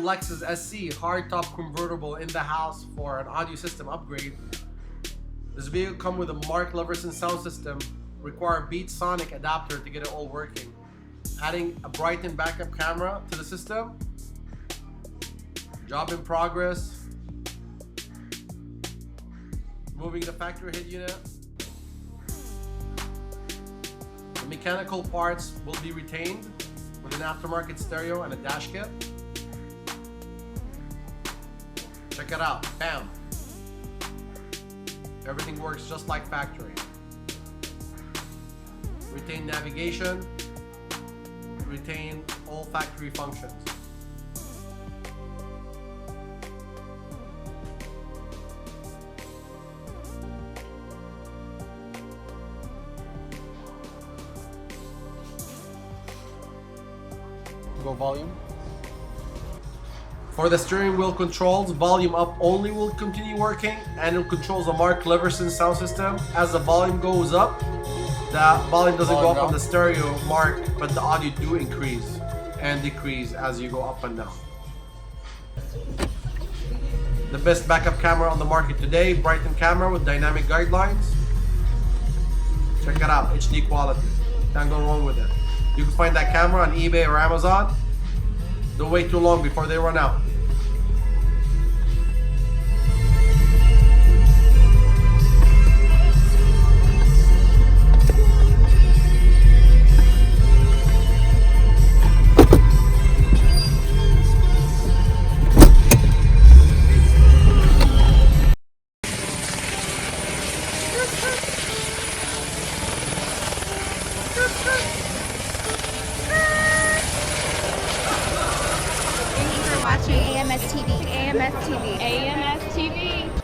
LEXUS SC hardtop convertible in the house for an audio system upgrade. This vehicle comes with a Mark Levinson Sound System, require BeatSonic adapter to get it all working. Adding a BRIGH10N backup camera to the system. Job in progress. Moving the factory head unit. The mechanical parts will be retained with an aftermarket stereo and a dash kit. Check it out, bam! Everything works just like factory. Retain navigation, retain all factory functions. Go volume. For the steering wheel controls, volume up only will continue working, and it controls the Mark Levinson Sound System. As the volume goes up, the volume doesn't go up on the stereo mark, but the audio do increase and decrease as you go up and down. The best backup camera on the market today, BRIGH10N camera with dynamic guidelines. Check it out, HD quality. Can't go wrong with it. You can find that camera on eBay or Amazon. Don't wait too long before they run out. Watching AMS TV. AMS TV.